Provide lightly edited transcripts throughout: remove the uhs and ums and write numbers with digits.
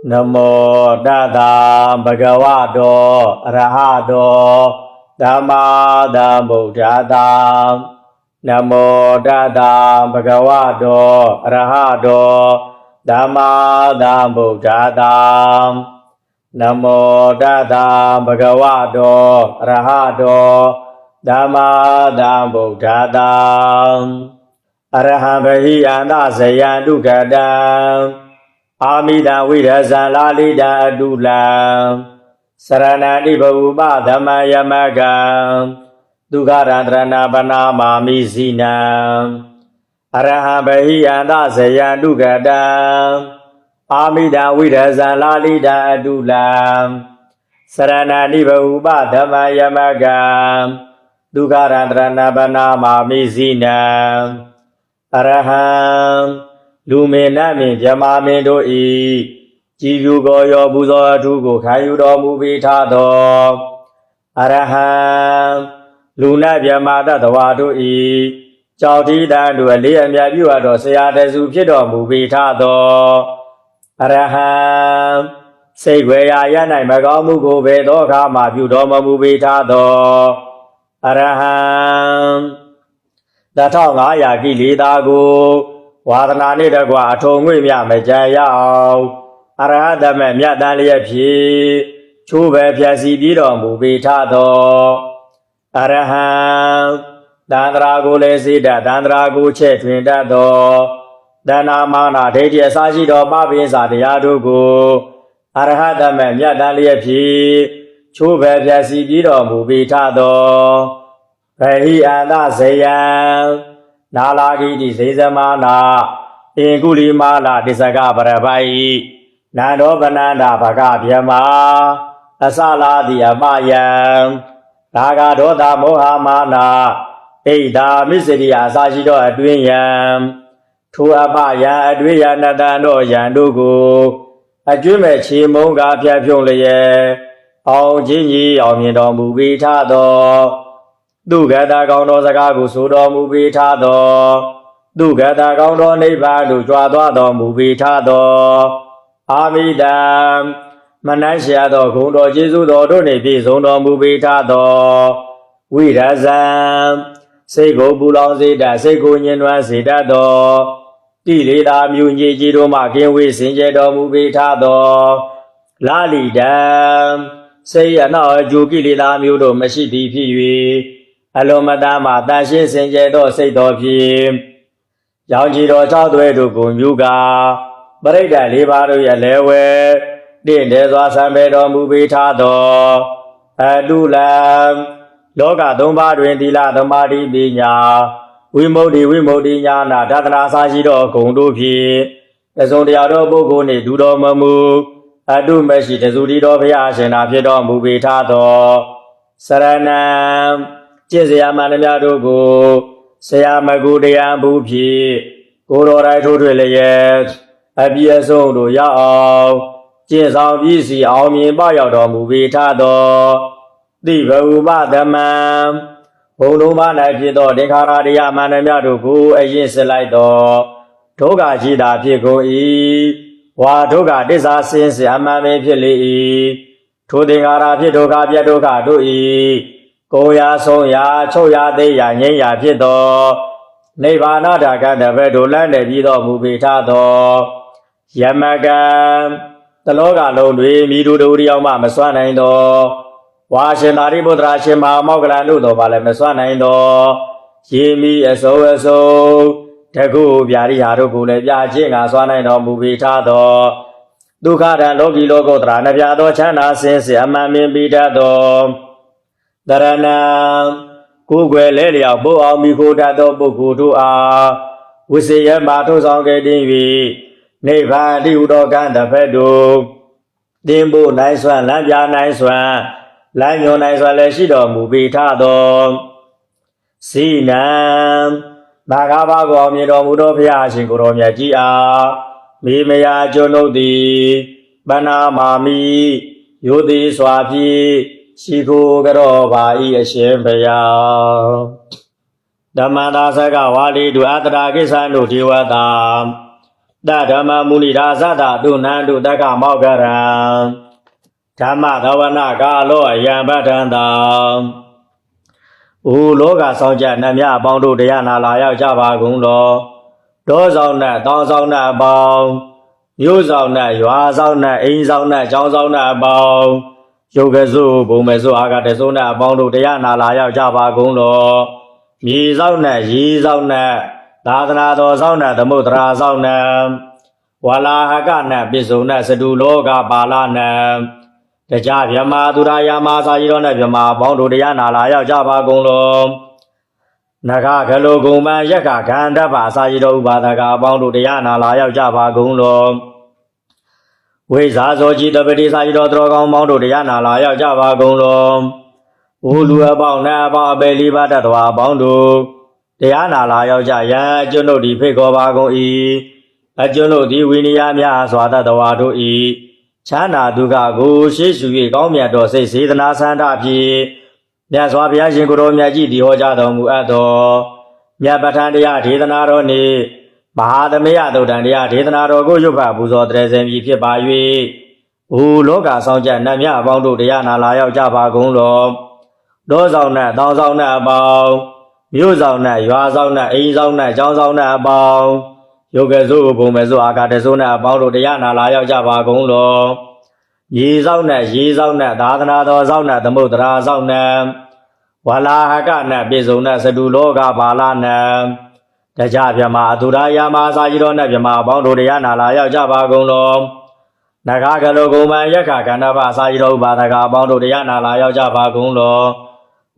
Namo Tata Bhagavato Arahato Dhamma Buddhata Namo Tata Bhagavato Arahato Dhamma Buddhata Namo Tata Bhagavato Arahato Dhamma Buddhata Araham Vahi Anda Sayandu Gadam Amida Vidasa Lalida Adula Saranadi Bauba Dhamma Yamaga Dugarandrana Banama Mizina Araham Vahi Anda Sayandu Gadam Amida Vidasa Lalida Adula Saranadi Bauba Dhamma Yamaga Dugarandrana Banama Mizina Araham Lumina min Jamamin do e Jivugo Yobuzo Tugo Kayudo Mubitado Araham Luna Yamada the Wadu e Chauti Dandu Aliam Yabuado Sayade Zupido Mubitado Araham Segwaya Yana Magamugo Vedo Kama Budoma Mubitado Araham Datong Ayaki Lidago Wadana Nidagua Tongwi Majaya Arahada Myadalia Pi Chuba Piasi Bido Mubitado Araham Dandrago Lesida Dandrago Chetwin Dado Danamana Dedia Sajido Babinsa Diadugo Arahada Myadalia Pi Chuba Piasi Bido Mubitado Rahi Anda Sayan Nalagi di Sezamana, Inguli Mala Disaga Barabai, Nando Bananda Bagabiama, Asala di Amayam, Naga Doda Mohamana, Eida Misidi Asajido Adwiyam, Tuabaya Adwiya Nadano Yandugu, Ajume Chimunga Piapiole, Ong Jini Omido Mubitado. Dugada Gondo Zagagu Sudo Mubitado Dugada Gondo Neva Duado Mubitado Amidam Manasiado Kundo Jizu Dodo Nepi Zondo Mubitado Widazam Sego Bulazida Sego Nyenwa Sidado Tilida Munyi Jido Makin Wisinjedo Mubitado Lalidam Say Ana Jukilida Mudo Mashidi Piwi Alomada Dashi Senjedo say dopi Yangiro Chadwe to Yuga Breda Libaru Yalewe Dindes Samedo Mubitado Adulam Loga Domba Dwindila Domadi Dinya Wimodi Yana Dadra Sajido Kundupi Ezondiado Bogoni Dudo Mamu Adu Meshi Tezudido Piashena Piedo Mubitado Saranam Jesiamanamiadugo, Sayamagudia Bupi, Gororai Totulayet, Abiasondo Yao, Jesao Visi, Almi Bayodo Mubitado, Diva Ubadamam, Olumana Pido, Decaradia Manamiadugo, Ayiselaido, Toga Jida Pico E, Watoga Desasins, Amame Pili, Tudingara Pidoga Piadoga do E. Goya Soya, Choya de Yanya Pido, Nevana Daga, the Vedolan, the Vido Mubitado, Yamagan, the Loga Londri, Midu Dioma, Maswanaindo, Washington Budrashima, Mogalandudo, Valemeswanaindo, Jimmy SOSO, Tagu, Biari Haruku, Yajinga, Swanaindo, Mubitado, Duka, Logi Logo, Tranaviado, Chana, since Yamamin Bidado. Darana Google Lelia Bo Amigo Dado Bogudu A Wisia Mato Sangating V Neva Diudo Ganda Pedo Dimbo Nice One, Labia Nice One, Lanyo Nice One Leshido Mubitado Sinam Magabago Mido Mudopia Singuromia Gia Mimea Jonodi Bana Mami Yudi Swapi Siku Garo Bai Shempaya Damada Saga Wali to Atra Kisanu Diwata တဓမ္မမုနိရာဇတတုနန္တုတက္ကမောကရံဓမ္မသဝနာကာလောအယံပဋ္ဌံတံဩလောကဆောင်ကြနှမြအပေါင်းတို့တရားနာလာရောက်ကြပါကုန်လောဒေါဆောင်နဲ့တောင်းဆောင်နဲ့အပေါင်းမြို့ဆောင်နဲ့ရွာဆောင်နဲ့အိမ်ဆောင်နဲ့ကျောင်းဆောင်နဲ့အပေါင်းယုတ်ကစုဘုံမဲစုအာဂတစုနဲ့အပေါင်းတို့တရားနာလာရောက်ကြပါကုန်လောမြေဆောင်နဲ့ရေဆောင်နဲ့သာသနာတော်ဆောင်နဲ့သမုဒ္ဒရာဆောင်နဲ့ဝလာဟကနဲ့ပိစုံနဲ့စတုလောကပါဠနဲ့တရားဗြဟ္မာသူရာယာမစာရီတော်နဲ့ဗြဟ္မာပေါင်းတို့တရားနာလာရောက်ကြပါကုန်လောနဂခလုဂုံမယက္ခခန္ဓပါစာရီတော်ဥပါဒကအပေါင်းတို့တရားနာလာရောက်ကြပါကုန်လောဝိဇာဇောจิตပတိစာရီတော်တော်ကောင်းပေါင်းတို့တရားနာလာရောက်ကြပါကုန်လောဘုလူအပေါင်းနဲ့အပေါင်းအပေလေးပါးတတ်တော်အပေါင်းတို့တရားနာလာရောက်ကြရန်အကျွန်ုပ်ဒီဖိတ်ခေါ်ပါကုန်၏အကျွန်ုပ်ဒီဝိနည်းများစွာတတ်တော်တို့၏ချမ်းသာဒုက္ခကိုရှေ့ရှု၍ကောင်းမြတ်တော်စိတ်စေတနာဆန္ဒဖြင့်မြတ်စွာဘုရားရှင်ကိုယ်တော်မြတ်ကြီးတည်ဟောကြားတော်မူအပ်သောမြတ်ပဋ္ဌာန်းတရားဒေသနာတော်နှင့်မဟာသမယသုတ်တံတရားဒေသနာတော်ကိုရွတ်ဖတ်ပူဇော်တရစေမည်ဖြစ်ပါ၍ဩလောကဆောင်ကြနှမြအပေါင်းတို့တရားနာလာရောက်ကြပါကုန်လောတောဆောင်နဲ့တောင်းဆောင်နဲ့အပေါင်းမြို့ဆောင်နဲ့ရွာဆောင်နဲ့အိမ်ဆောင်နဲ့ကျောင်းဆောင်နဲ့အပေါင်းယုတ်ကဲ့သို့ဘုံမဲ့သို့အာကာတသို့နဲ့အပေါင်းတို့တရားနာလာရောက်ကြပါကုန်လောရေဆောင်နဲ့ရေဆောင်နဲ့သာသနာတော်ဆောင်နဲ့သမုဒ္ဒရာဆောင်နဲ့ဝလာဟကနဲ့ပိစုံနဲ့စတုလောကပါဠနဲ့တရားဗြဟ္မာသူရာယာမစာရီတော်နဲ့ဗြဟ္မာအပေါင်းတို့တရားနာလာရောက်ကြပါကုန်လောနဂခလုဂုံမယက္ခခန္ဓပါစာရီတော်ဥပါဒကအပေါင်းတို့တရားနာလာရောက်ကြပါကုန်လော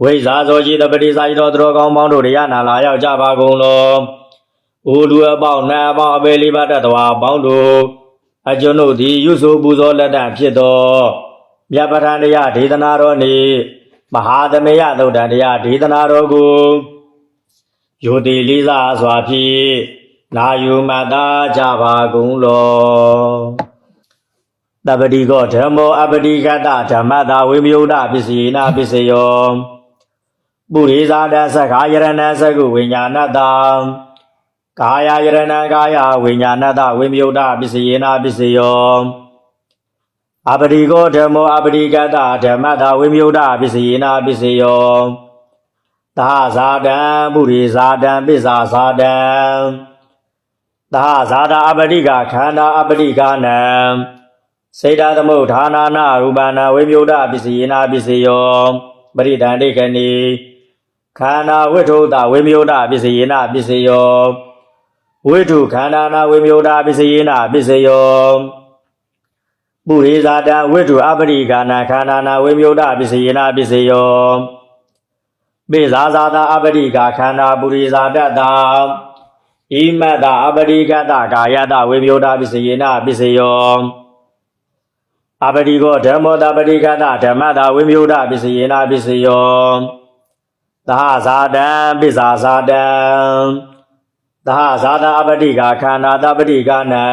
ဝိဇာဇောจิตပတိစာရီတော်တော်ကောင်းပေါင်းတို့တရားနာလာရောက်ကြပါကုန်လောဩလူအပေါင်းနဲ့အပေါင်းအပေလေးပါးတတ်တော်အပေါင်းတို့အကျွန်ုပ်သည်ရွဆိုပူဇော်လက်တံဖြစ်သောမြတ်ပဋ္ဌာန်းတရားဒေသနာတော်နှင့်မဟာသမယသုတ်တံတရားဒေသနာတော်ကိုယိုတိလေးစားစွာဖြင့်နာယူမှတ်သားကြပါကုန်လောတပတိကောဓမ္မောအပတိကတဓမ္မတာဝိမယုဒပစ္စယေနပစ္စယောပုရိသတသက္ခာယရဏသကုဝိညာဏတံကာယယရဏကာယဝိညာဏတဝိမယုဒပစ္စယေနပစ္စယောအပတိကောဓမ္မောအပတိကတဓမ္မတာဝိမယုဒပစ္စယေနပစ္စယောသာဇာတံပုရိဇာတံပစ္စာဇာတံသာဇာတာအပတိကခန္ဓာအပတိကနံစေတသမုဋ္ဌာနာနာရူပနာဝိမယုဒပစ္စယေနပစ္စယောပရိဒန္တိကနိခန္ဓာဝိထုတဝိမယုဒပစ္စယေနပစ္စယောဝိထုခန္ဓာနာဝိမယုဒပစ္စယေနပစ္စယောပုရိဇာတံဝိထုအပရိကာနာခန္ဓာနာဝိမယုဒပစ္စယေနပစ္စယောပိဇာဇာတာအပရိကာခန္ဓာပုရိဇာတတံဣမတ္တအပရိကတကာယတဝိမယုဒပစ္စယေနပစ္စယောအပတိကောဓမ္မောတပရိကတဓမ္မတာဝိမယုဒပစ္စယေနပစ္စယောသာဇာတံပစ္စာဇာတံသာဇာတာအပတိကခန္ဓာတပတိကနံ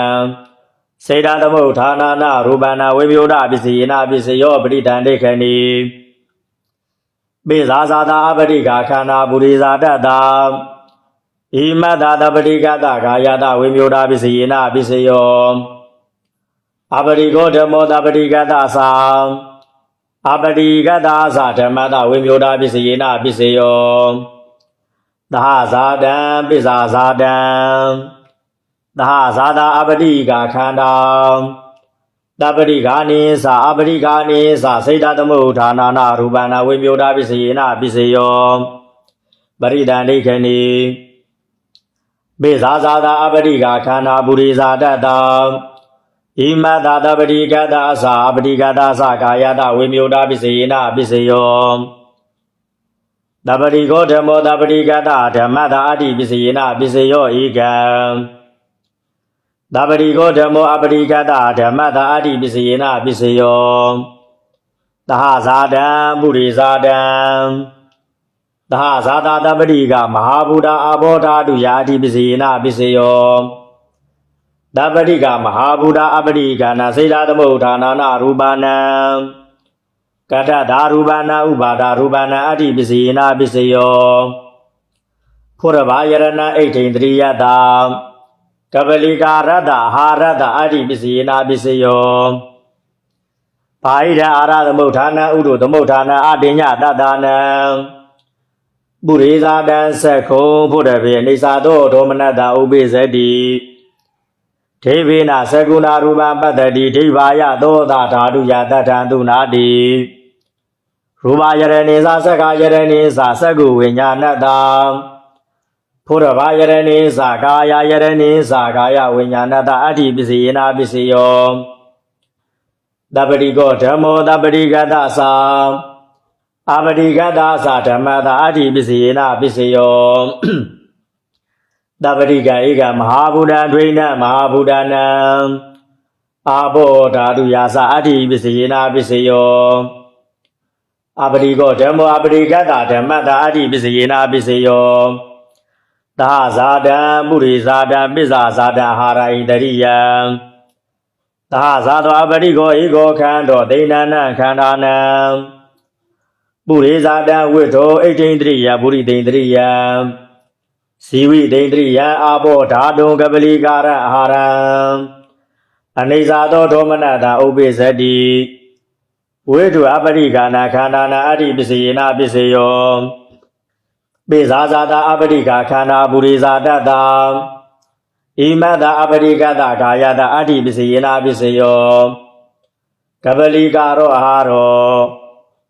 စေတသမုဋ္ဌာနာနာရူပနာဝိမယုဒပစ္စယေနပစ္စယောပရိဒန္တိခဏိပိဇာဇာတာအပတိကခန္ဓာပုရိဇာတတံဣမတ္တတပရိကတကာယတဝိမယုဒပစ္စယေနပစ္စယောအပတိကောဓမ္မောတပရိကတသံအပတိကတသဓမ္မတဝိမယုဒပစ္စယေနပစ္စယောသာဇာတံပစ္စာဇာတံသာဇာတာအပတိကခန္ဓာတပရိကာနိသအပရိကာနိသစေတသမုဋ္ဌာနာနာရူပနာဝိမယုဒပစ္စယေနပစ္စယောပရိဒန္တိခဏိပိဇာဇာတာအပရိကခန္ဓာပုရိဇာတတံဣမတ္တတပရိကတသအပရိကတသကာယတဝိမယုဒပစ္စယေနပစ္စယောတပရိကောဓမ္မောတပရိကတဓမ္မတာအတ္တိပစ္စယေနပစ္စယောဧကံတပရိကောဓမ္မောအပရိကတဓမ္မတာအတ္တိပစ္စယေနပစ္စယောသဟဇာတံပုရိဇာတံသဟဇာတာတပရိကမဟာဗုဒ္ဓအဘောဓာတုယာအတ္တိပစ္စယေနပစ္စယောတပရိကမဟာဗုဒ္ဓအပရိကနာစေတသမုဋ္ဌာနာနာရူပနံကတ္တဒါရူပနာဥပါဒရူပနာအတ္တိပစ္စယေနပစ္စယောဖုရဘာယရဏဣဋ္ဌိန္ဒရိယတ ကပလီကာရတ္တအာဟာရတ္တအဋ္ဌိပစ္စယေနာပစ္စယောဘာဟိတအာရသမုဋ္ဌာနဥဒုသမုဋ္ဌာနအတိညတတ္တနံပုရိသတံသက္ခုံဘုဒ္ဓဘေအိသသောဒေါမနတ္တဥပိသတိဒေဝေနသကုဏရူပံပတ္တိဒိဗာယသောတာဓာတုယတတ္ထံသူနာတိရူပယရဏိသသက္ခယရဏိသသက္ကုဝိညာဏတ္တဘုရဘာယရဏိသကာယယရဏိသကာယဝိညာဏတ္တအဋ္ဌိပစ္စယေနာပစ္စယောတပတိကောဓမ္မောတပတိကတ္တသာအပတိကတ္တသာဓမ္မတအဋ္ဌိပစ္စယေနာပစ္စယောတပတိကဧကမဟာဗုဒ္ဓဒွိနမဟာဗုဒ္ဓနံအာဘောဓာတုယာသအဋ္ဌိပစ္စယေနာပစ္စယောအပတိကောဓမ္မောအပတိကတ္တဓမ္မတအဋ္ဌိပစ္စယေနာပစ္စယောသာဇာတံပုရိဇာတံပစ္ဆာဇာတံအာဟာရဣတရိယံသာဇာတောအပတိကောဧကောခန္တောဒိဏနံခန္ဓာနံပုရိဇာတံဝိတောဣတိန္တရိယပုရိသိန္တရိယံဇီဝိသိန္တရိယံအာဘောဓာတုံကပလီကာရအာဟာရံအနေဇာသောဒေါမနတဥပိသတိဝိတုအပရိကာနာခန္ဓာနာအဋ္ဌိပစ္စယေနာပစ္စယောပိဇာဇာတာအပရိကာခန္ဓာပုရိဇာတတ္တဣမတ္တအပရိကတ္တကာယတအဋ္ဌိပစ္စယေနာပစ္စယောကပလီကာရောအာဟာရော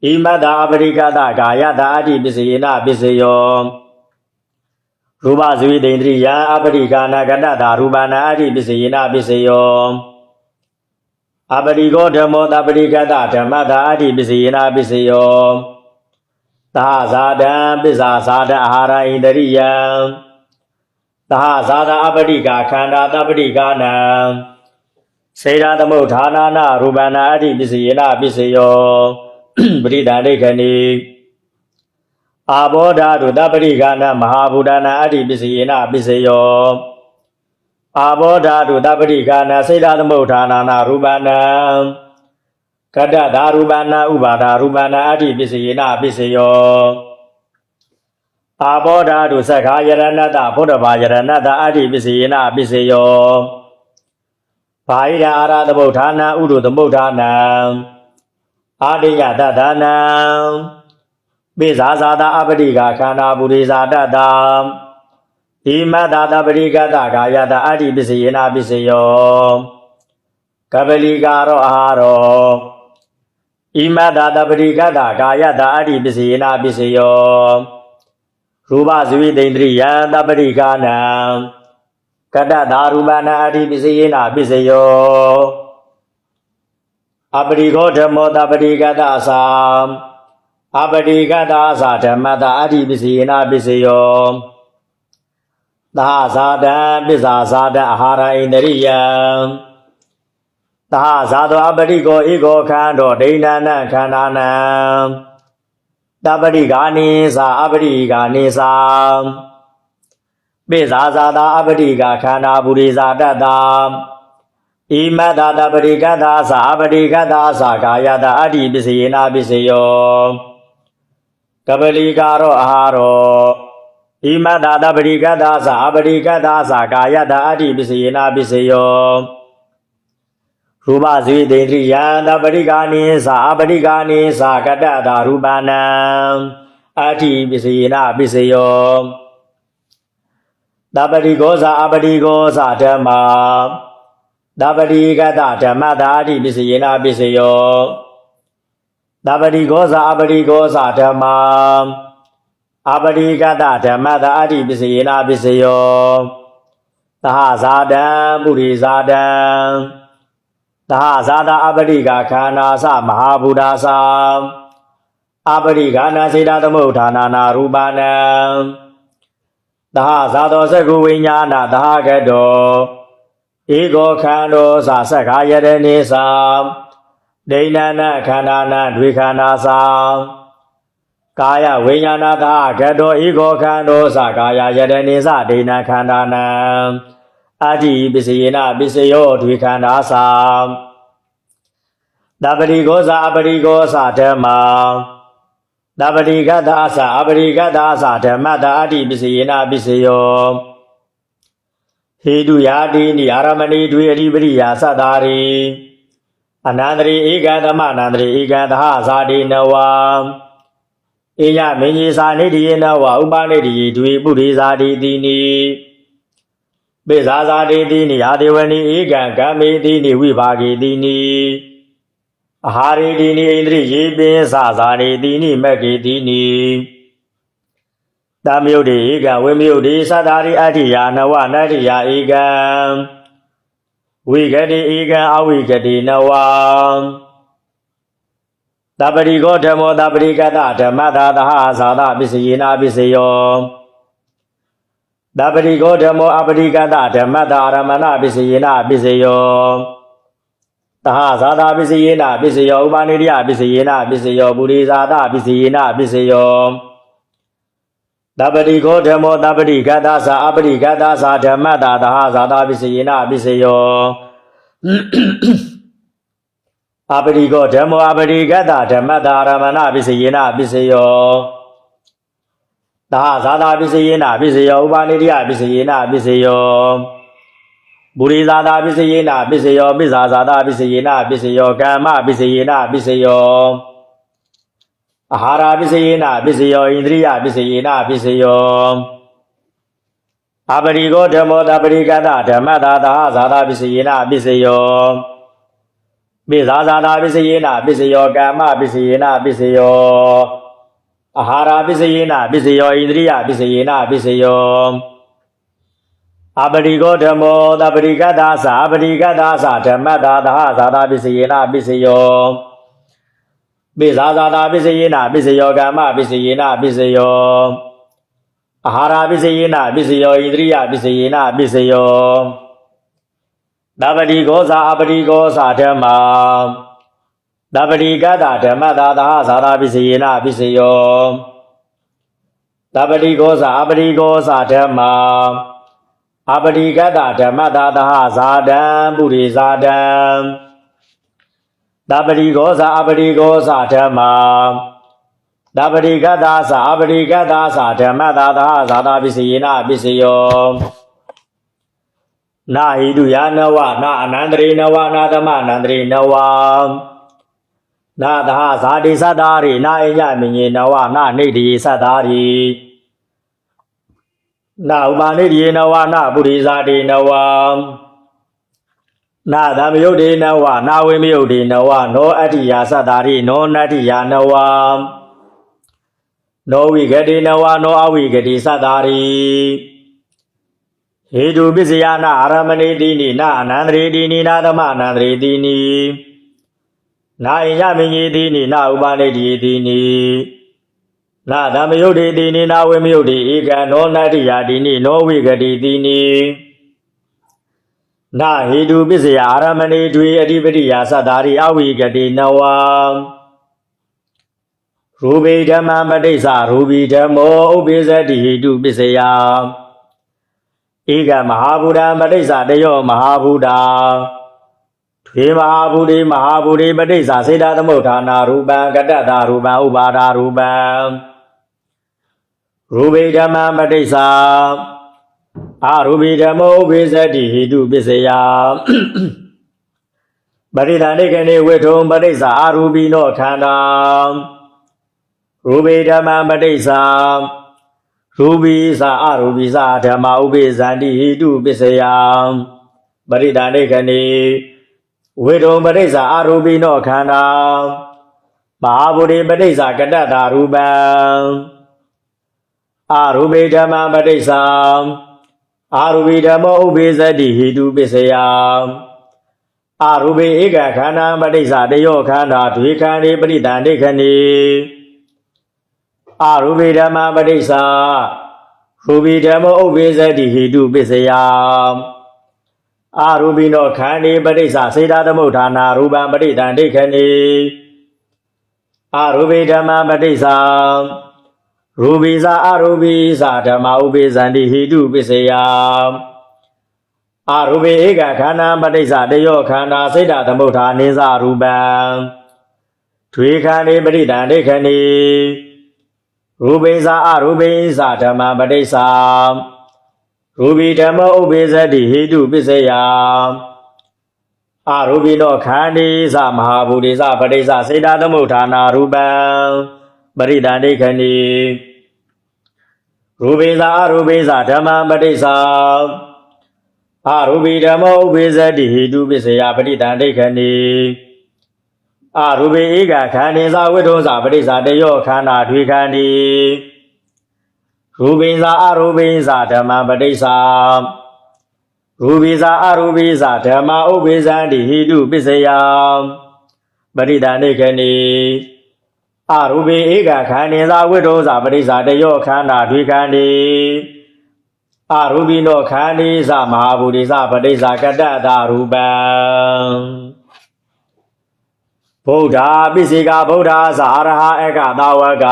ဣမတ္တအပရိကတ္တကာယတအဋ္ဌိပစ္စယေနာပစ္စယောရူပဇဝိတေန္ဒရိယံအပရိကာနာကတ္တရူပနာအဋ္ဌိပစ္စယေနာပစ္စယောအပရိကောဓမ္မောတပရိကတ္တဓမ္မတအဋ္ဌိပစ္စယေနာပစ္စယောသာဇာတံပစ္ဆာဇာတအာဟာရဣတရိယံသာဇာတအပတိကာခန္ဓာတပတိကာနံစေတသမုဋ္ဌာနာနာရူပနာအဋ္ဌိပစ္စယေနာပစ္စယောပရိဒာဒိဋ္ဌိနိအာဘောဓာတုတပတိကာနမဟာဗုဒ္ဓနာအဋ္ဌိပစ္စယေနာပစ္စယောအာဘောဓာတုတပတိကာနစေတသမုဋ္ဌာနာနာရူပနာကတ္တဒါရူပနာဥပါဒာရူပနာအဋ္ဌိပစ္စယေနာပစ္စယောအာဘောဓာတုသက္ခာယရဏတ္တဘုဒ္ဓဘာယရဏတ္တအဋ္ဌိပစ္စယေနာပစ္စယောဘာဟိတအာရသမုဋ္ဌာနဥဒုသမုဋ္ဌာနံအာတိယတတ္တနံပိဇာဇာတာအပတိကာခန္ဓာပုရိဇာတတ္တဣမတ္တတပရိကတ္တကာယတအဋ္ဌိပစ္စယေနာပစ္စယောကပလီကာရောအာဟာရောဣမတ္တတပရိကတ္တကာယတအဋ္ဌိပစ္စယေနာပစ္စယောရူပဇဝိတေန္ဒရိယံတပရိကာနံကတ္တဒါရူပနာအဋ္ဌိပစ္စယေနာပစ္စယောအပရိခောဓမ္မောတပရိကတ္တသာအပရိကတ္တသာဓမ္မတအဋ္ဌိပစ္စယေနာပစ္စယောသာဇာတံပစ္ဆာဇာတအာဟာရဣတရိယံသာဇာတောအပရိကောဧကောခန္တောဒိဏနံခန္ဓာနံတပရိကာနိသာအပရိကာနိသာပိဇာဇာတာအပရိကာခန္ဓာပုရိဇာတတ္တဣမတ္တတပရိကတ္တသာအပရိကတ္တသာကာယတအဋ္ဌိပစ္စယေနာပစ္စယောကပလီကာရောအာဟာရောဣမတ္တတပရိကတ္တသာအပရိကတ္တသာကာယတအဋ္ဌိပစ္စယေနာပစ္စယောရူပဇဝိတေန္ဒရိယံတပရိကာနိသာအပရိကာနိသာကတ္တဒါရူပနံအဋ္ဌိပစ္စယေနာပစ္စယောတပရိကောသာအပရိကောသာဓမ္မာတပရိကတ္တဓမ္မတာအဋ္ဌိပစ္စယေနာပစ္စယောတပရိကောသာအပရိကောသာဓမ္မာအပရိကတ္တဓမ္မတာအဋ္ဌိပစ္စယေနာပစ္စယောသဟဇာတံပုရိဇာတံသဟဇာတာအပရိကာခန္ဓာသမဟာဗုဒ္ဓသာအပရိကာနာစေတသမုဋ္ဌာနာနာရူပနံသဟဇာတောသက္ကုဝိညာဏသဟကတောဧကောခန္ဓောသာသက္ခာယရဏိသာဒိဏနံခန္ဓာနံဒွေခန္ဓာသာကာယဝိညာဏသဟကတောဧကောခန္ဓောသာကာယယရဏိသာဒိဏခန္ဓာနံအဋ္ဌိပစ္စယေနပစ္စယောဒွေခန္ဓာသာတပရိကောသာအပရိကောသာဓမ္မာတပရိကတ္တသာအပရိကတ္တသာဓမ္မတာအဋ္ဌိပစ္စယေနပစ္စယော ဟေတုယာတိနိအာရမဏိတွေအဓိပတိယာသတ္တာရိအနန္တရိဧကသမအနန္တရိဧကသဟဇာတိနဝဧယမင်းကြီးသာနေတိယေနဝဥပနေတိယေတွေပုရိဇာတိတိနိပိဇာဇာတိတိနိအာဒေဝနိဧကံကမေတိနိဝိဘာဂေတိနိအာဟာရေတိနိဣန္ဒြိယေပင်သာဇာနေတိနိမဂ္ဂေတိနိတမယုတ်တိဧကဝိမယုတ်တိသတ္တာရိအတ္တိယာနဝနတ္တိယာဧကံဝိဂတိဧကံအဝိဂတိနဝတပရိကောဓမ္မောတပရိကတဓမ္မတာသဟဇာတပစ္စယေနာပစ္စယောတပရိကောဓမ္မောအပရိကတဓမ္မတာအာရမဏပစ္စယေနာပစ္စယောသဟဇာတပစ္စယေနာပစ္စယောဥပနိရိယပစ္စယေနာပစ္စယောပုရိဇာတပစ္စယေနာပစ္စယောတပရိကောဓမ္မောတပရိကတသအပရိကတသဓမ္မတာသဟဇာတပစ္စယေနာပစ္စယောအပရိကောဓမ္မောအပရိကတဓမ္မတာအာရမဏပစ္စယေနာပစ္စယောသဟဇာတပစ္စယေနာပစ္စယောဥပနိရိယပစ္စယေနာပစ္စယောပုရိဇာတပစ္စယေနာပစ္စယောပိဇာဇာတပစ္စယေနာပစ္စယောကာမပစ္စယေနာပစ္စယောအာဟာရပစ္စယေနာပစ္စယောဣန္ဒြိယပစ္စယေနာပစ္စယောအပရိကောဓမ္မောတပရိကတဓမ္မတာသဟဇာတပစ္စယေနာပစ္စယောပိဇာဇာတပစ္စယေနာပစ္စယောကာမပစ္စယေနာပစ္စယောအာဟာရပစ္စယေနာပစ္စယောဣန္ဒြိယပစ္စယေနာပစ္စယောအပရိကောဓမ္မောတပရိကတသအပရိကတသဓမ္မတာသဟဇာတပစ္စယေနာပစ္စယောပိဇာဇာတပစ္စယေနာပစ္စယောကာမပစ္စယေနာပစ္စယောအာဟာရပစ္စယေနာပစ္စယောဣန္ဒြိယပစ္စယေနာပစ္စယောတပတိကောဇာအပတိကောဇာဓမ္မာတပတိကတဓမ္မတာသဟဇာတပစ္စယေနာပစ္စယောတပတိကောဇာအပတိကောဇာဓမ္မာအပတိကတဓမ္မတာသဟဇာတံပုရိဇာတံတပတိကောဇာအပတိကောဇာဓမ္မာတပတိကတသအပတိကတသဓမ္မတာသဟဇာတပစ္စယေနာပစ္စယောနာဟိတုယာနဝနာအနန္တရိနဝနာသမအနန္တရိနဝနာသဟဇာတိသတ္တာရိနာအိညမညေနဝနာနေတိသတ္တာရိနာဥပနိတိနဝနာပုရိဇာတိနဝနာသမယုတ်တိနဝနာဝိမယုတ်တိနဝနောအတ္တိယာသတ္တာရိနောနတ္တိယာနဝနောဝိဂတိနဝနောအဝိဂတိသတ္တာရိဟေတုပစ္စယနာအာရမဏိတိနိနာအနန္တရိတိနိနာသမအနန္တရိတိနိနာဣညမညေတိနိနာဥပနိတိတိနိနာသမယုတ်တိတိနိနာဝိမယုတ်တိဧကနောနတ္တိယာတိနိနောဝိဂတိတိနိနာဟေတုပစ္စယအာရမဏိတွေအဓိပတိယာသတ္တာရိအဝိဂတိနဝရူပိဓမ္မပဋိစ္စရူပိဓမ္မောဥပိသတိဟိတုပစ္စယဧကမဟာဗုဒ္ဓပဋိစ္စတယောမဟာဗုဒ္ဓထေမဟာဗုဒိမဟာဗုဒိပဋိစ္စစေတသမုဋ္ဌာနာရူပံကတ္တတာရူပံဥပါဒာရူပံရူပိဓမ္မပဋိစ္စအာရူပိဓမ္မောဥပိသတိဟိတုပစ္စယပရိဒာနိကနေဝိထုံပဋိစ္စအာရူပိနောခန္ဓာရူပိဓမ္မပဋိစ္စရူပိသအရူပိသဓမ္မဥပိသန္တိဟိတုပစ္စယပရိဒာနိကနေဝိထုံပဋိစ္စအာရူပိနောခန္ဓာမဟာဗုဒ္ဓပဋိစ္စကတ္တတာရူပံအာရူပိဓမ္မပဋိစ္စအာရူပိဓမ္မောဥပိသတိဟိတုပစ္စယအာရူပိဧကခန္ဓာပဋိစ္စတယောခန္ဓာဒွေခန္ဓေပရိဒာနိကနေအာရူပိဓမ္မပဋိစ္စရူပိဓမ္မောဥပိသတိဟိတုပစ္စယအာရူပိနောခန္ဓေပဋိစ္စစေတသမုဋ္ဌာနာရူပံပရိဒာနိကနေအာရူပိဓမ္မပဋိစ္စရူပိသအာရူပိသဓမ္မဥပိသန္တိဟိတုပစ္စယအာရူပိဧကခန္ဓာပဋိစ္စတယောခန္ဓာစေတသမုဋ္ဌာနိသရူပံဒွေခန္ဓေပရိဒာနိကနေရူပိသအာရူပိသဓမ္မပဋိစ္စရ ရူပိဓမ္မဥပိသတိဟိတုပစ္စယအရူပိနောခန္ဒီသမဟာဘူရိသပရိစ္ဆစေတသမုဋ္ဌာနာရူပံပရိဒန္တိခဏိရူပိသအရူပိသဓမ္မပရိစ္ဆအရူပိဓမ္မဥပိသတိဟိတုပစ္စယပရိဒန္တိခဏိအရူပိဧကခန္ဒီသဝိထုံသပရိစ္ဆတယောခန္ဓာထွေခန္ဒီရူပိသအရူပိသဓမ္မပရိစ္ဆရူပိသအရူပိသဓမ္မဥပိသန္တိဟိတုပစ္စယပရိဒန္တိခဏိအရူပိဧကခန္ဒီသဝိထုံသပရိစ္ဆတယောခန္ဓာထွေခန္ဒီအရူပိနောခန္ဒီသမဟာဘူရိသပရိစ္ဆကတ္တတရူပံဗုဒ္ဓပိစိကဗုဒ္ဓသအရဟဧကသဝက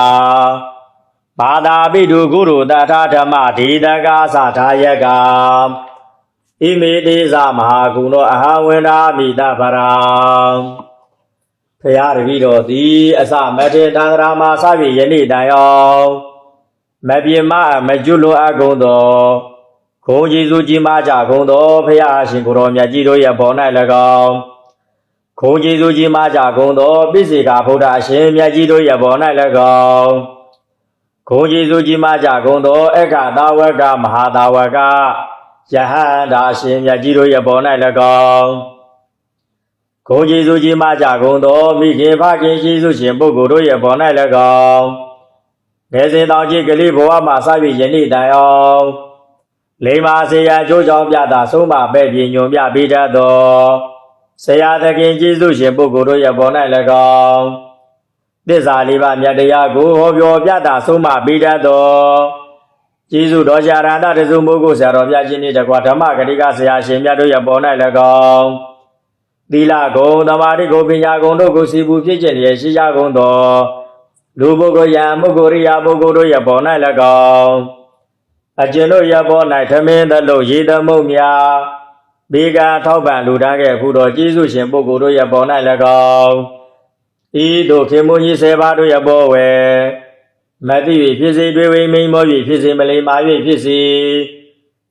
ဘာသာပိတုကုရုတထဓမ္မဒိတကသထာယကဣမေတိသမဟာကုဏောအဟဝန္ဒာမိတပရံဖရာတပည့်တော်သည်အစမထေတန္တရာမှာစပြီယနေ့တိုင်အောင်မပြေမမကျွလွန်အကုန်သောဂုဏ်ကျေးဇူးကြီးမားကြကုန်သောဖရာရှင်ကိုယ်တော်မြတ်ကြီးတို့ရဲ့ဘော၌၎င်းဂုဏ်ကျေးဇူးကြီးမားကြကုန်သောပိစိကဗုဒ္ဓအရှင်မြတ်ကြီးတို့ရဲ့ဘော၌၎င်းဂုဏ်ကျေးဇူးကြီးမားကြကုန်သောဧကသာဝကမဟာသာဝကယဟန္တာအရှင်မြတ်ကြီးတို့ရဲ့ဘော၌၎င်းဂုဏ်ကျေးဇူးကြီးမားကြကုန်သောမိခင်ဖခင်ကျေးဇူးရှင်ပုဂ္ဂိုလ်တို့ရဲ့ဘော၌၎င်းငယ်စဉ်တောင်ကြီးကလေးဘဝမှာစပြီးယနေ့တိုင်အောင်လိမ္မာစေရာကျိုးကြောင့်ပြတာဆုံးမပဲ့ပြညွန်ပြပေးတတ်သောဆရာသခင်ကျေးဇူးရှင်ပုဂ္ဂိုလ်တို့ရဲ့ဘော၌၎င်းသစ္စာလေးပါးမြတ်တရားကိုဟောပြောပြတာဆုံးမပေးတတ်သောကျေးဇူးတော်ဆရာရဟန္တာတစုမိုးကိုဆရာတော်ပြခြင်းနှင့်တကွာဓမ္မဂရိကဆရာရှင်မြတ်တို့ရဲ့ဘော၌၎င်းသီလဂုဏ်သမာဓိဂုဏ်ပညာဂုဏ်တို့ကိုစီပူဖြစ်ခြင်းလျက်ရှိကြကုန်သောလူပုဂ္ဂိုလ်ယံပုဂ္ဂိုလ်ရိယာပုဂ္ဂိုလ်တို့ရဲ့ဘော၌၎င်းအကျဉ်တို့ရဲ့ဘော၌ထမင်းသလုံးရေသမုတ်များဘေကထောက်ပံ့လူတန်းခဲ့ခုတော်ကျေးဇူးရှင်ပုဂ္ဂိုလ်တို့ရဲ့ဘော၌၎င်းဤတို့ခင်မွန်ကြီး7ပါးတို့ရဲ့ဘောဝဲမတိ၍ဖြစ်စေတွေဝိမိန်မော၍ဖြစ်စေမလိမ္မာ၍ဖြစ်စေ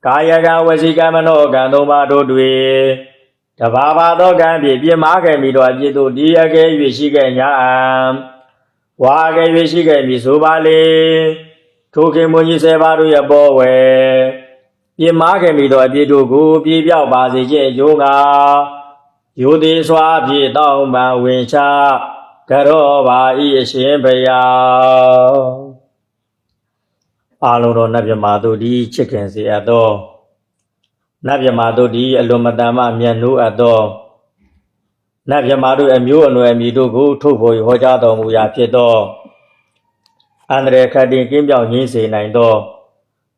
ကာယကံဝစီကံမနောကံ3ပါးတို့တွင်တဘာဘာသောကံဖြင့်ပြင်းမာခဲ့မိသောအပြစ်တို့ဒီအကဲ၍ရှိခဲ့냐အံဝါကဲ၍ရှိခဲ့မည်ဆိုပါလေထိုခင်မွန်ကြီး7ပါးတို့ရဲ့ဘောဝဲပြင်းမာခဲ့မိသောအပြစ်တို့ကိုပြေပြောက်ပါစေခြင်းအကျိုးငှာယိုသေးစွာဖြင့်တောင်းပန်ဝင်ချကရောပါဤအရှင်ဘုရားအာလုံးတော်နတ်မြမာတို့ဒီချစ်ခင်စေအပ်သောနတ်မြမာတို့ဒီအလွန်မတန်မှမြတ်နိုးအပ်သောနတ်မြမာတို့အမျိုးအနွယ်အမည်တို့ကိုထုတ်ဖော်ဟောကြားတော်မူရာဖြစ်သောအန္တရာယ်ခတ်တင်ကင်းပြောင်းငြိမ်းစေနိုင်သော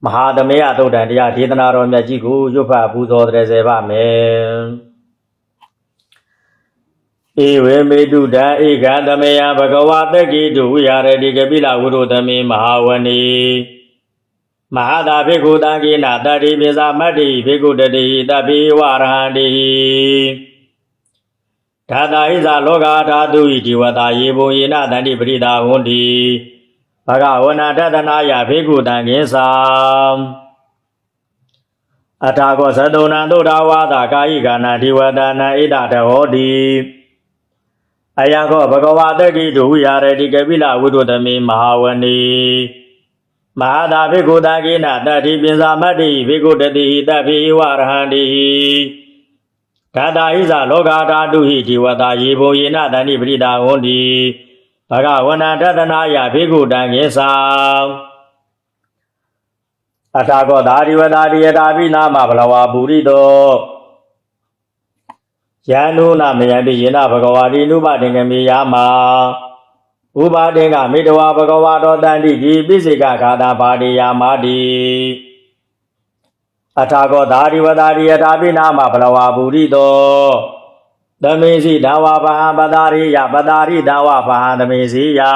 မဟာသမယသုတ်တန်တရားဒေသနာတော်မြတ်ကြီးကိုရွတ်ဖတ်ပူဇော်တရစေပါမယ်ဧဝေမေတုတံဧကသမယဘဂဝါတက္ကိတုဝိဟာရတိကပိလဝုဒ္ဓသမေမဟာဝဏီမဟာတာဘေကုတံကိနာတတိပိစာမတ္တိဘေကုတတိတပိဝရဟန္တိဓာတာဣဇာလောကဓာတုဣဒီဝတာယေဘုံယေနတန္တိပရိဒါဝန္တိဘဂဝနာတတနာယဘေကုတံကိသံအထာကောသတုဏံသုဒ္ဓဝါဒကာယိကာနာဒီဝတနာဣဒတဟောတိအယံခောဘဂဝါတက္ကိတုဝိဟာရတိကပိလဝုဒ္ဓသမေမဟာဝဏီမဟာတာဘေကုတံကိနာတတိပိစာမတ္တိဘေကုတတိတပိဝရဟန္တိဓာတာဣဇာလောကဓာတုဟိဒီဝတာယေဘုံယေနတန္တိပရိဒါဝန္တိဘဂဝနာတတနာယဘေကုတံကိသံအထာကောဓာတိဝတာတိယတာပိနာမဘလဝပုရိတောယန္နုနာမယံပိယေနဘဂဝါတိနုပတင်ကမေယာမဥပါတင်ကမေတဝါဘဂဝါတော်တန္တိဒီပိစိကဂါတာပါတိယာမာတိအထာကောဓာတိဝတာတိယတာပိနာမဘလဝပုရိတောသမေစီဓဝပဟံပတာရိယပတာရိဓဝပဟံသမေစီယံ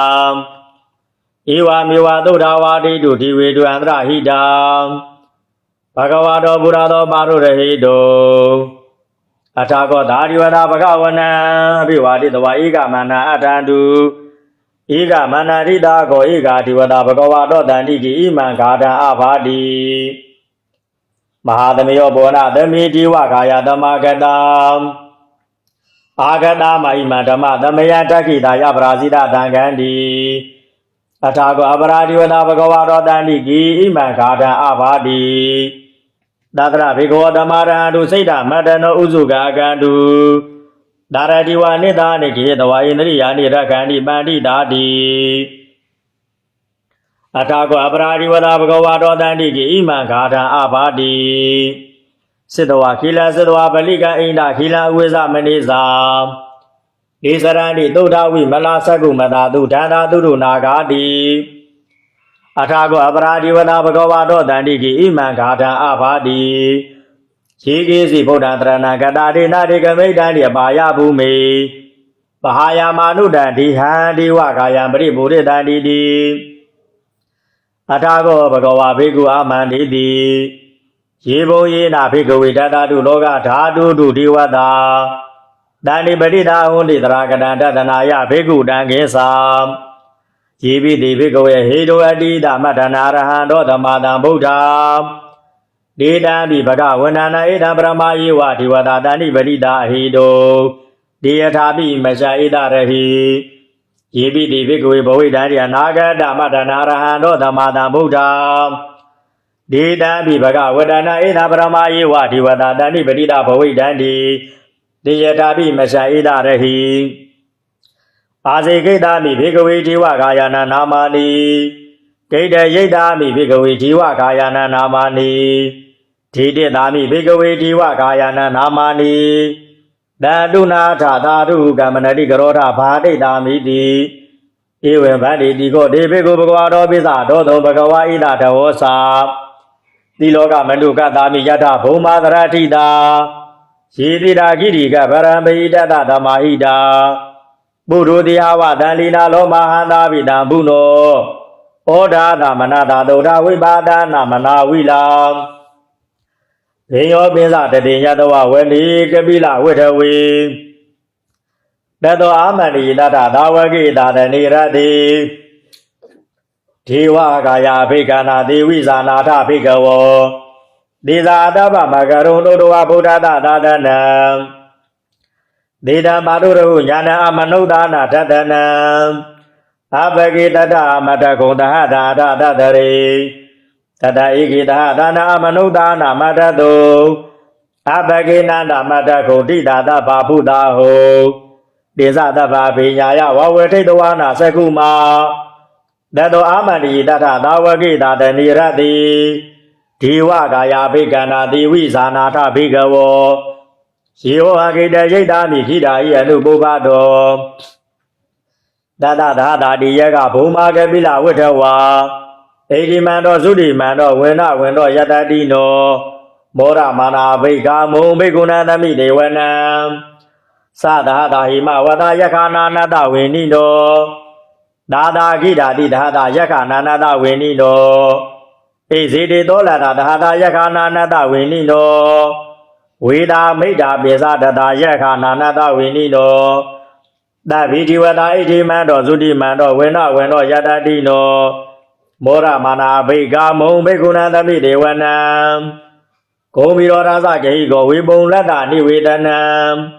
ဧဝမေဝသုဒ္ဓဝါတိတုဒီဝေတုအန္တရဟိတံဘဂဝါတော်ဘုရားတော်ပါရုရဟိတောအထာကောဓာတိဝတာဘဂဝနံအဘိဝါတိတဝါဧကမန္နာအထံတုဧကမန္နာရိတာကောဧကတိဝတာဘဂဝါတော်တန္တိကိဣမံဂါထံအဘာတိ Mahadamiyo Bona Dami Diwa Kaya Damagata Agata Maima Dama Damaya Takita Yabrazida Dangandi Atago Abradi Vadavagawado Dandiki Iman Kata Abadi Dadra Vigo Damara to Seda Madano Uzuga Gandu Daradiwa Nida Niki the Wainri Nida Kandi Bandi Dadi Atago Abradi Vadavagawado Dandiki Iman Kata Abadi Sidwa Kila Sidwa Balika Inda Kila Wiza Maniza Isarani Dodawi Malasagu Madadu Tana Duru Nagadi Atago Abradi Vadavagawado Dandiki Iman Kata Abadi Chigi Bodandra Gadadi Nadika Medani Abaya Bumi Bahaya Manu Dandi Handi Wakaya Bri Budi Dandi Atago Bagawa Bigu Amandi Yibo Yina Bigu Vidada du Loga Tadu du Diwada Dani Badida Undi Dragadanda Danaya Bigu Dangisam Yibi di Bigu Hido Adida Madanara Hando the Madam Buddha Dida di Baga Wanana Ida Brahma Yiwa Diwada Dani Badida Hido Diatabi Mesha Ida Rehi Yibi di Bigu Boy Daria Naga Damadanara Hando the Madam Buddha Dida di Baga Wadana Ida Brahma Yiwa Diwada Dani Badida Boy Dandi Diatabi Mesha Ida Rehi Azekidami Bigaway Diwa Gayana Namani Gada Yedami Bigaway Diwa Gayana Namani Tidami Bigaway Diwa Gayana Namani Daduna Tadu Gamanadi Garota Padi Damidi Ewe Badi Digo Debigo Bagwado Biza Dodo Bagawa Ida Tawosa Diloga Manduka Dami Yata Puma Ratida Sidida Gidiga Baramida Damahida Buddhu Diawa Dalina Loma Handa Vidambuno Oda Damanada Doda Vibada Namana Wilam Yo Biza Tedinyadawa Wendi Kabila Witawi Beto Amani Dada Dawagi Dada Niradi Tiwa Gaya Pikana Diwiza Nata Pikawo Diza Daba Magarun Dodua Buddha Dada Dida Maduru Yana Amanudana Tadana Abagi Dada Matakonda Dada Dadari Tada Igida Dana Amanudana Matado Abagi Nanda Matakondi Dada Babudaho Diza Daba Pinyaya Wawete Doana Sekuma Dado Amani Dada Dawagi Dada Niradi Diwa Gaya Bigana Diwiza Nata Bigawo Sio Agida Yedami Hida Yanu Bobado Dada Dada Diaga Puma Gabila Witawa Edimando Zudimando Wendo Yatadino Mora Mana Vega Mumbiguna Nami Dewana Sada Hima Wada Yakana Nada Winino Dada Gida Dida Yakana Nada Winino Ezidi Dola Dada Yakana Nada Winino Wida Mida Biza Dada Yakana Nada Winino Da Vidiwada Edimando Zudimando Wendo Yatadino Mora Mana Vega Mumbiguna Nami Dewana Komiro Raza Kehigo Wibun Lada Niwidanam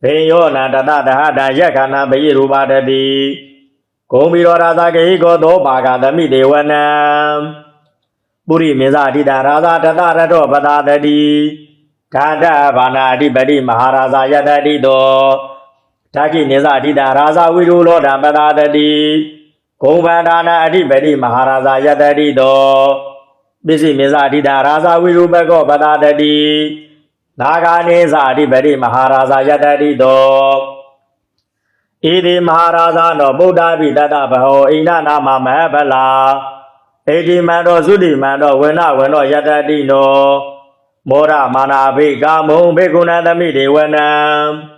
Peyona Dada Dada Yakana Beyiruba Dadi Komiro Raza Kehigo Dobaga Dami Dewana Buri Miza Dida Raza Dada Rato Bada Dadi Kanda Vana Dibadi Maharaza Yadadi Do Taki Niza Dida Raza Wirulo Dambada Dadi Kumbadana Adibadi Maharaza Yadadi Do Bisi Miza Dida Raza Wirubego Bada Dadi Naga Niza Adibadi Maharaza Yadadi Do Idi Maharaza no Buddha Vidada Baho Ina Nama Mahabala Edi Mando Zudi Mando Weno Yadadi No Mora Mana Vega Mumbiguna Dami Dewana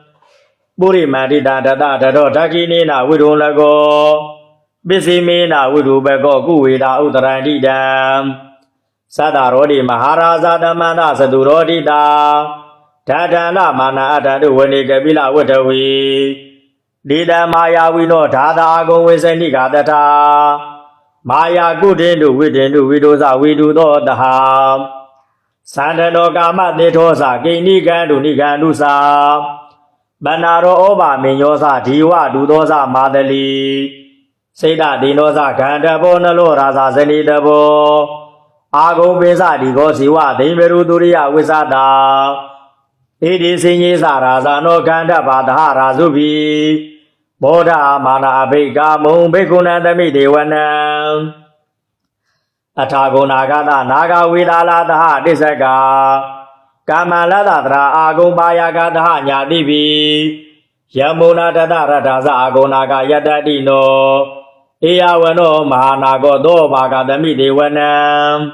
Buri Madida Dada Dado Takinina Wirulago Bisi Mina Wirubego Guida Utarandida Sadarodi Maharaza Damana Sadurodida Tadana Mana Adadu Wenigabila Witawi Dida Maya Wino Tada Agon Wisenika Data Maya Gudindu Widoza Widu Dodaha Sandano Kama Netosa, Ginigan, Dunigan, Dusa, Banaro Oba, Minyosa, Diwa, Dudosa, Madali, Seda, Dinosa, Cantabo, Nalora, Zenidabo, Ago Besa, Digosiwa, Dimeru Duria, Wizada, Idi Sara, no Canta, Badahara, Zubi, Boda, Mana, Abeka, Mumbekuna, the Midiwana. Atago Nagada Naga Vidala Daha Disaga Kamala Dra Agumbaya Gada Yadivi Yamuna Dada Daza Agonaga Yadadino Iawano Mahanago Do Baga the Midi Wenam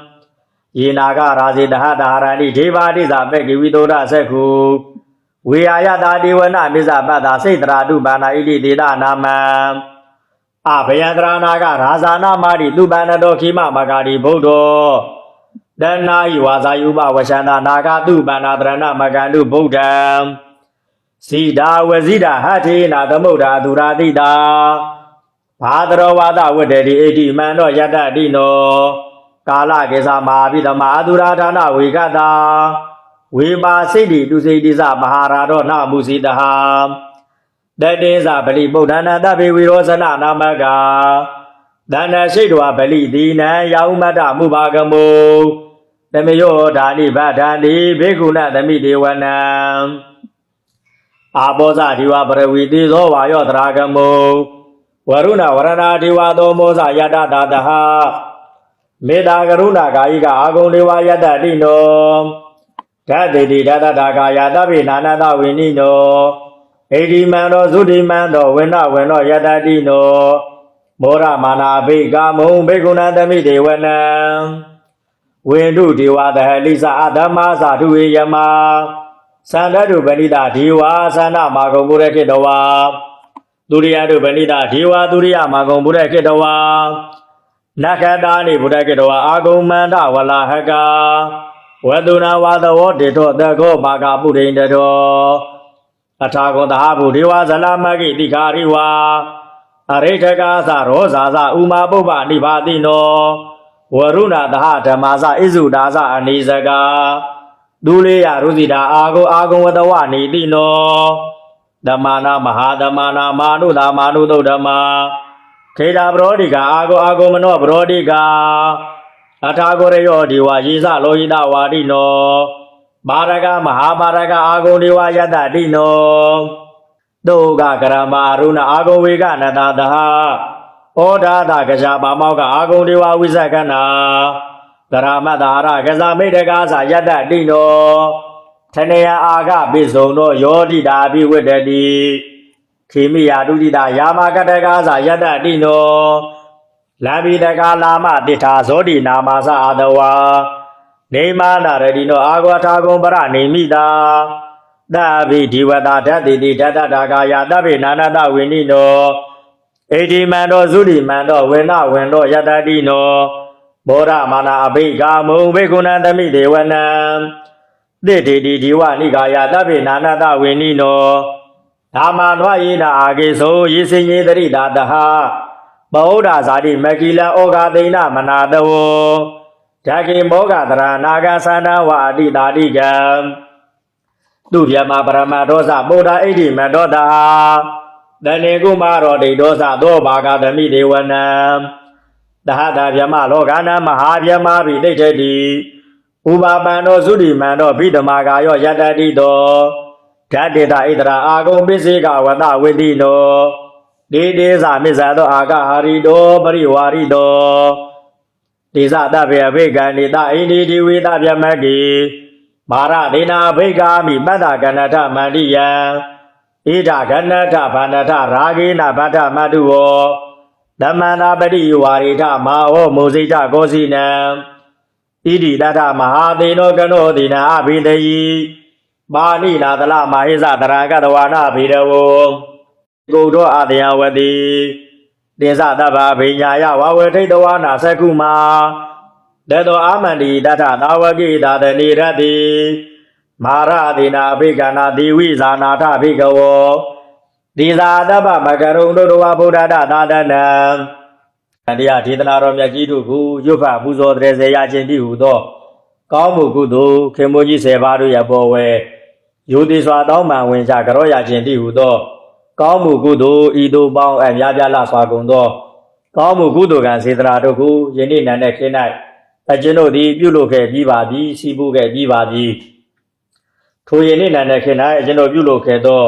Yinaga Razi Dahada Rani Diva Diza Begi Vidoda Seku We Ayada Diwana Mizabada Sitra Dubana Idi Dida Nama Abhayandra Naga Razana Mari Dubana Dokima Magadi Bodo Dana Yuaza Yuba Washana Naga Dubana Drana Magandu Bodam Sida Wazida Hati Nadamuda Duradida Padrawada Wededi Edi Mano Yada Dino Kala Gesa Mabida Madura Dana Wigada Wima Sidi Dusidiza Maharado Namusida That is a Bali Bodana Dabi Virosana Namaga. Dana Shidwa Bali Dina Yaumada Mubagamo. The Mayo Dani Badani Biguna the Midiwana Aboza Diwa Bravidi Zova Yodragamo Varuna Varana Diwa Domoza Yada Dadaha Medagaruna Gaiga Agoniwa Yada Dino Tadi Dada Daga Yadabi Nanada Winino Edi Mando Zudi Mando Weno Yadadino Mora Mana Bega Mum Beguna Dami Dewana Windu Diwa the Helisa Adama Sadu Yama Sandadu Benida Diwa Sana Magomure Kedawa Duriadu Benida Diwa Duria Magomure Kedawa Nakadani Budakedawa Agumanda Wala Haga Waduna Wada Wodito the Go Baga Budin the door Atago the Habu Diwa Zalamagi Dikariwa Aretaka Rosa Uma Boba Nibadino Waruna the Hata Maza Izudaza Anizaga Dulia Ruzida Ago with the Wani Dino Damana Mahadamana Manu the Manu Dama Keda Brodiga Ago Mano Brodiga Atago Reo Diwa Yiza Loida Wadino Baraga Mahabaraga Agoniwa Yada Dino Doga Karama Aruna Agoviga Nadadaha Oda Dagajaba Moga Agoniwa Wizagana Karamadara Gazamedagaza Yada Dino Tanea Aga Bizono Yodi Dabi Wedadi Kimi Adudida Yamagadagaza Yada Dino Labi Daga Lama Dita Zodi Namasa Adawa Nema Naradino Aguatago Barani Mida Davi Diwada Dadi Dada Dagaya Davi Nanada Winino Edi Mando Zudi Mando Wendo Yadadino Bora Mana Abiga Mubeguna Dami Dewana Didi Diwa Nigaya Davi Nanada Winino Amanwaina Agiso Yisini Dadaha Boda Zadi Magila Oga Dina Manadawo Jackie Mogadra Nagasana Wadi Dadigam Duryama Paramadosa Buddha Edi Madoda Danegumaro de Dosa Dobaga the Midiwana Dahada Yama Logana Mahavyama Videdi Uba Mano Zudi Mano Bidamagayo Yadadido Tadida Idra Agum Bisiga Wada Widino Didisa Mizado Aga Harido Bariwarido Disa Davia Vega Nida Indi Divida Yamagi Mara Dina Vega Mi Mada Ganata Madia Ida Ganata Panata Ragina Bata Maduo Damana Badi Warita Mao Musita Gosina Idi Data Mahadino Gano Dina Abidei Bani Nadala Mahisa Dragadawana Bidawo Godo Adiawadi Desa Daba Binyaya Wawati Dawana Sakuma Dedo Amandi Data Dawagi Dada Nirati Maradina Bigana Diwi Zanata Bigawo Disa Daba Magarung Dodowa Buddha Dadana Andia Titana Romya Jidu Yufa Buzo Dreseya Jendi Udo ကောင်းမှုကုသိုလ်ခင်မိုးကြီး10ပါးတို့ရဲ့ပေါ်ဝဲယူသည်စွာတောင်းပန်ဝင်ကြကြောရခြင်းတည်ဟုသောကောင်းမှုကုသိုလ်ဤသို့ပေါင်းအများပြားလှစွာကုန်သောကောင်းမှုကုသိုလ်ကံစေတနာတို့ကိုယနေ့နံနက်ခင်း၌အကျွန်ုပ်သည်ပြုလုပ်ခဲ့ပြီးပါပြီစီးပူးခဲ့ပြီးပါပြီထိုယနေ့နံနက်ခင်း၌အကျွန်ုပ်ပြုလုပ်ခဲ့သော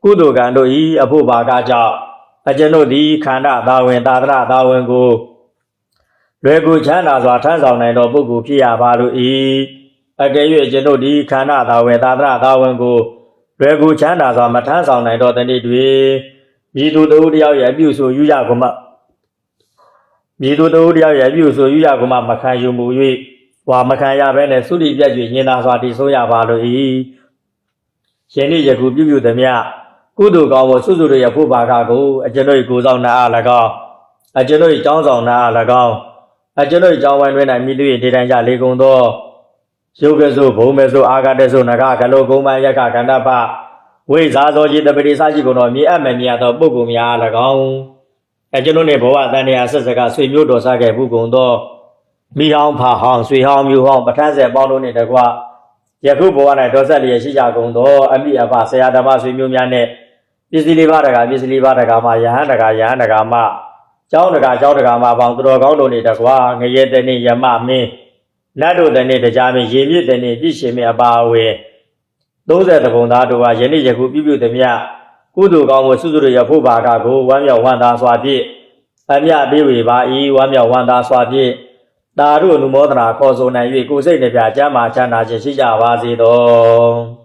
ကုသိုလ်ကံတို့၏အဖို့ပါကကြောင့်အကျွန်ုပ်သည်ခန္ဓာသာဝင်သာသနာသာဝင်ကိုလွယ်ကူချမ်းသာစွာထမ်းဆောင်နိုင်သောပုဂ္ဂိုလ်ဖြစ်ရပါလို့၏အကယ်၍ကျွန်ုပ်သည်ခန္ဓာသာဝင်သာသနာသာဝင်ကိုလွယ်ကူချမ်းသာစွာမထမ်းဆောင်နိုင်သောတနေ့တွင်မြည်သူတို့တယောက်ရဲ့အပြုဆိုယူရကုန်မှမြည်သူတို့တယောက်ရဲ့အပြုဆိုယူရကုန်မှမခံယူမူ၍ဝါမခံရဘဲနဲ့သုတိပြတ်၍ညင်သာစွာတည်ဆိုးရပါလို့၏ယနေ့ယခုပြုသည်မြကုသိုလ်ကောင်းသောစုစုတို့ရဲ့ဖို့ပါကကိုအကျွန်ုပ်ကိုယ်ဆောင်နာအား၎င်းအကျွန်ုပ်ကျောင်းဆောင်နာအား၎င်းအကျွန်ုပ်ကျောင်းဝိုင်းတွင်၌မိသူ၏ဒေတန်ကြလေကုန်သောရုပ်ကစုဘုံမဲစုအာဂတစုနဂကလောကုံမယကကန္တပဝိဇာသောจิตပတိစာရှိကုန်သောမြေအပ်မမြတ်သောပုဂ္ဂိုလ်များအား၎င်းအကျွန်ုပ်နှင့်ဘဝတန်တရာဆက်ဆက်ကဆွေမျိုးတော်စားခဲ့မှုကုန်သောမိဟောင်းဖဟောင်းဆွေဟောင်းမျိုးဟောင်းပဋ္ဌာန်းဆက်ပေါင်းတို့နှင့်တကွယခုဘဝ၌တော်ဆက်လျက်ရှိကြကုန်သောအမိအဖဆရာဓမ္မဆွေမျိုးများနှင့်ပစ္စည်းလေးပါးတကာပစ္စည်းလေးပါးတကာမှယဟန်တကာယဟန်တကာမှကျောင်းတကာကျောင်းတကာမှပေါင်းသူတော်ကောင်းတို့နှင့်တကွငရဲတနှင့်ယမမင်းနတ်တို့တနှင့်တရားမင်းရေမြစ်တနှင့်ပြည့်ရှင်မင်းအပါအဝင်30ဘုံသားတို့ဟာယနေ့ယခုပြုသည်မြကုသိုလ်ကောင်းမှုစုစုတို့ရဖို့ပါကကိုဝမ်းမြောက်ဝမ်းသာစွာဖြင့်အမြတ်ပေးဝေပါ၏ဝမ်းမြောက်ဝမ်းသာစွာဖြင့်တာတို့အနုမောဒနာခေါ်ဆိုနိုင်၍ကိုယ်စိတ်နှပြကျမ်းမာချမ်းသာခြင်းရှိကြပါစေသော